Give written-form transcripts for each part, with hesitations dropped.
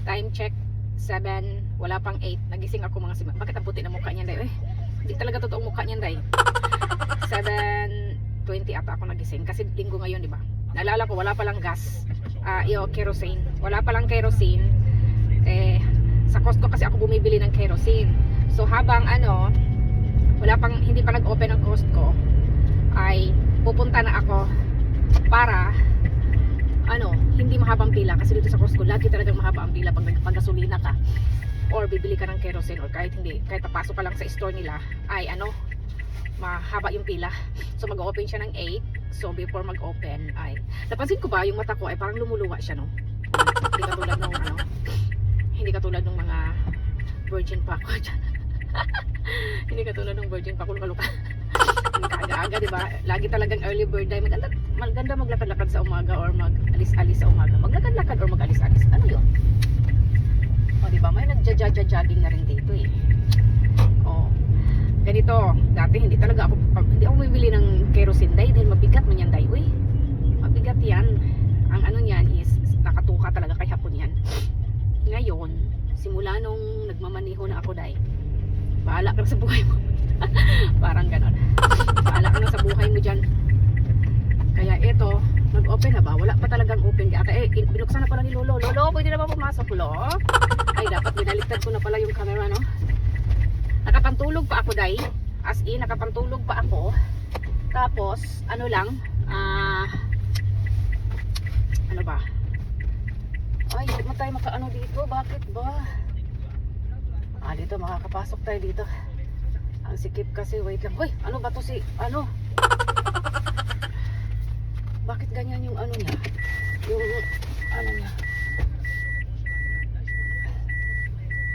Time check 7, wala pang 8. Nagising ako mga bakit ang puti na mukha niyan, day? Hindi talaga totoong mukha niyan, day. 7:20 ata ako nagising kasi linggo ngayon, di ba? Naalala ko wala pa lang gas. Kerosene. Wala pa lang kerosene. Sa Costco kasi ako bumibili ng kerosene. So habang hindi pa nag-open ang Costco, ay pupunta na ako para hindi mahabang pila kasi dito sa Costco lagi talagang mahaba ang pila pag gasolina ka or bibili ka ng kerosene or kahit papasok ka lang sa store nila ay mahaba yung pila. So mag-open siya ng 8. So before mag-open ay napansin ko ba yung mata ko ay parang lumuluwa siya, no? Hindi katulad ng mga virgin pa ako dyan. Hindi katulad ng virgin pa ko, luka-luka. Aga-aga, diba? Lagi talagang early bird day. Maganda maglakad-lakad sa umaga or mag-alis-alis sa umaga. Maglakad-lakad or mag-alis-alis. Ano yun? O, diba? May nagja-jogging na rin dito eh. O, ganito. Dati hindi ako bibili ng kerosene day dahil mabigat man yan day. Uy, mabigat yan. Ang niyan is nakatuka talaga kay hapon yan. Ngayon, simula nung nagmamaniho na ako day, bahala ka sa buhay mo. Parang ganon. Bahala ka na sa buhay mo dyan. Kaya ito, nag-open na ba? Wala pa talagang open. Binuksan na pala ni Lolo. Lolo, pwede na ba pumasok, Lolo? Ay, dapat binaliktad ko na pala yung camera, no? Nakapantulog pa ako, day. As in, nakapantulog pa ako. Tapos, ano ba? Ay, hindi mo tayo makaano dito. Bakit ba? Dito, makakapasok tayo dito. Ang sikip kasi, wait lang. Uy, ano ba to bakit ganyan yung niya? Yung niya.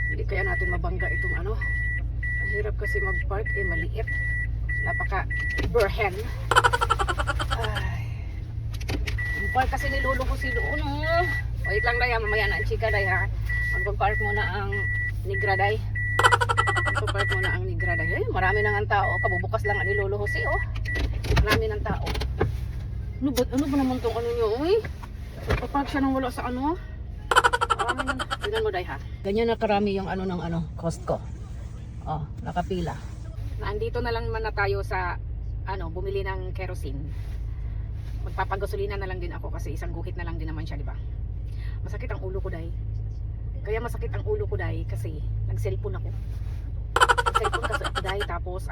Hindi kaya natin mabangga itong Ang hirap kasi mag-park, maliit. Napaka-burhen. Ay. Yung park kasi nilolo ko doon, Wait lang, day, mamaya na ang chika, day, ha? Mag-park muna ang Nigra, day. Mag-park muna ang Nigra, day. Marami nang ang tao. Kabubukas lang ang nilolo Jose, Marami ng tao. Ano ba naman itong nyo, Papark siya nang wala sa Marami nang. Tingnan mo, day, ha? Ganyan na karami yung ng Costco. Nakapila. Nandito na lang naman na tayo sa bumili ng kerosene. Magpapagasolina na lang din ako kasi isang guhit na lang din naman siya, di ba? Masakit ang ulo ko, day. Kaya masakit ang ulo ko, day, kasi nag-cellphone ako. Nag-cellphone kasi ako, day, tapos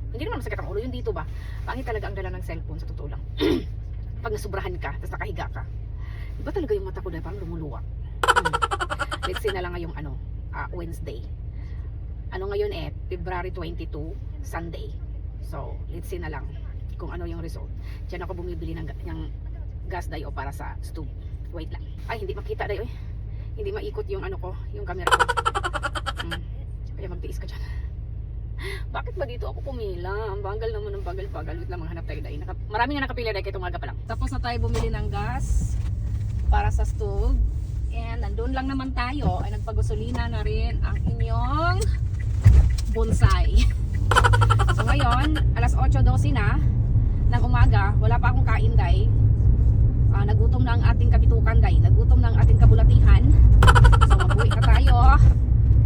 hindi naman masakit ang ulo yung dito ba? Pangit talaga ang dala ng cellphone sa totoo lang. Pag nasubrahan ka, tapos nakahiga ka. Iba talaga yung mata ko, day, parang lumuluwa. Let's say na lang ngayong Wednesday. Ngayon February 22, Sunday. So, let's see na lang kung ano yung result. Diyan ako bumibili ng gas, day, para sa stove. Wait lang. Ay, hindi makita, day, hindi maikot yung yung camera ko. Kaya magtiis ka dyan. Bakit ba dito ako pumila? Ang bagal naman ng bagal-bagal. Wait lang, maghanap tayo, day. Marami nga nakapila, day, kaya tumaga pa lang. Tapos na tayo bumili ng gas para sa stove. And nandun lang naman tayo ay nagpagasolina na rin ang inyong bonsai. So ngayon, alas 8:12 na ng umaga, wala pa akong kain, day. Nagutom na ang ating kabitukan, day. Nagutom na ang ating kabulatihan. So mag-uwi na tayo.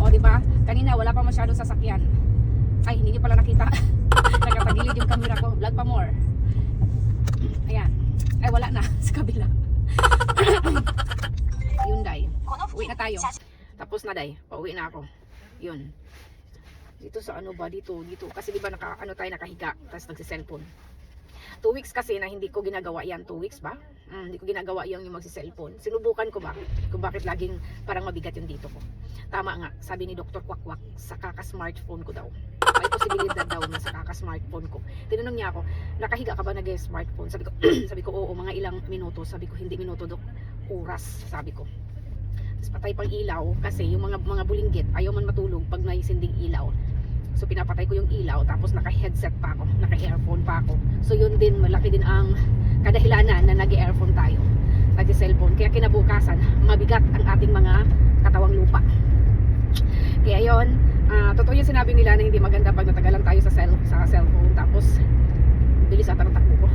O, diba? Kanina wala pa masyadong sasakyan. Ay, hindi niyo pala nakita. Nakatagilid yung camera ko. Vlog pa more. Ayan. Ay, wala na sa kabila. Yun, day. Uwi na tayo. Tapos na, day. Pauwi na ako. Yun. Dito sa dito. Kasi diba tayo nakahiga. Tapos nagsi-cellphone. 2 weeks kasi na hindi ko ginagawa yan. 2 weeks ba? Hindi ko ginagawa yung magsi-cellphone. Sinubukan ko ba? Kung bakit laging parang mabigat yung dito ko. Tama nga. Sabi ni Dr. Kwakwak, sa kaka-smartphone ko daw. May posibilidad daw na sa kaka-smartphone ko. Tinanong niya ako, nakahiga ka ba nag-smartphone? Sabi ko, sabi ko, oo, mga ilang minuto. Sabi ko, hindi minuto, Dok. Oras, sabi ko. Tapos patay pang ilaw kasi yung mga bulinggit ayaw man matulog pag naisinding ilaw. So pinapatay ko yung ilaw, tapos naka-headset pa ako, naka-earphone pa ako. So yun din, malaki din ang kadahilanan na nag-earphone tayo, nag-cellphone. Kaya kinabukasan, mabigat ang ating mga katawang lupa. Kaya yun, totoo yung sinabi nila na hindi maganda pag natagalan tayo sa cellphone. Tapos bilis ata ng takbo ko.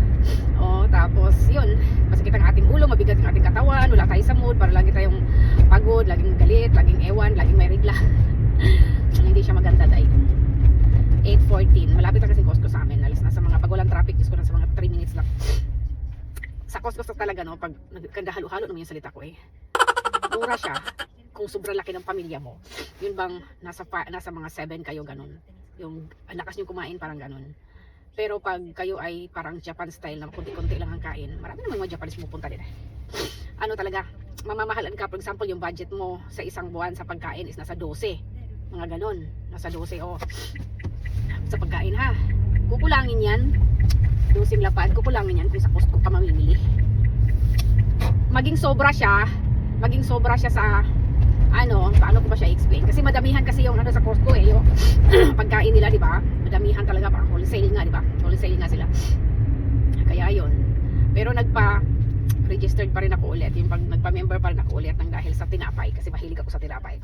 Tapos yun, masakit ang ating ulo, mabigat ang ating katawan, wala tayo sa mood, para lagi tayong pagod, laging galit, laging ewan, laging may regla. Hindi siya maganda dahil 8:14, malapit na kasi Costco sa amin, alas nasa mga pag walang traffic, Diyos ko, nasa mga 3 minutes lang. Sa Costco talaga, no, pag halo-halo naman yung salita ko mura siya kung sobrang laki ng pamilya mo. Yun bang nasa mga 7 kayo, ganun, yung lakas nyo kumain, parang ganun. Pero pag kayo ay parang Japan style na kunti-kunti lang ang kain, marami naman mga Japanese pupunta din. Ano talaga, mamamahalan ka. For example, yung budget mo sa isang buwan sa pagkain is nasa 12. Mga ganun, nasa 12 sa pagkain ha. Kukulangin yan, 12 lapad, kukulangin yan kung sa Costco ka mamimili. Maging sobra siya sa paano ko ba siya i-explain? Kasi madamihan kasi yung sa Costco yung pagkain nila, di ba? Madamihan talaga, parang wholesale nga, di ba? Wholesale nga sila. Kaya yon. Pero registered pa rin ako ulit. Yung nagpa-member pa rin ako ulit nang dahil sa tinapay, kasi mahilig ako sa tinapay.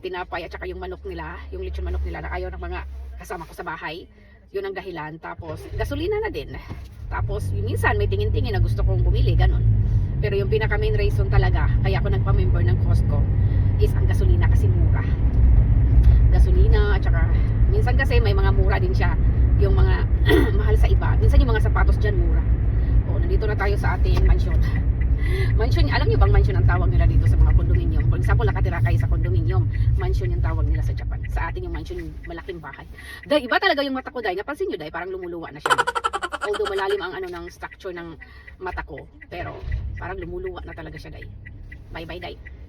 Tinapay at saka yung manok nila, yung lechon manok nila na ayaw ng mga kasama ko sa bahay. Yun ang dahilan. Tapos gasolina na din. Tapos minsan may tingin-tingin na gusto kong bumili, ganun. Pero yung pinaka main reason talaga kaya ako nagpa-member ng Costco is ang gasolina, kasi mura. Gasolina at saka minsan kasi may mga mura din siya, yung mga mahal sa iba. Minsan yung mga sapatos dyan mura. Nandito na tayo sa ating mansion. Mansion, alam niyo bang mansion ang tawag nila dito sa mga condominium? For example, nakatira kayo sa condominium, mansion yung tawag nila sa Japan. Sa atin yung mansion, yung malaking bahay. Dahil iba talaga yung mata ko, dahil napansin niyo, dahil parang lumuluwa na siya. Although malalim ang ng structure ng mata ko, pero parang lumuluwa na talaga siya, dahil. Bye bye, dahil.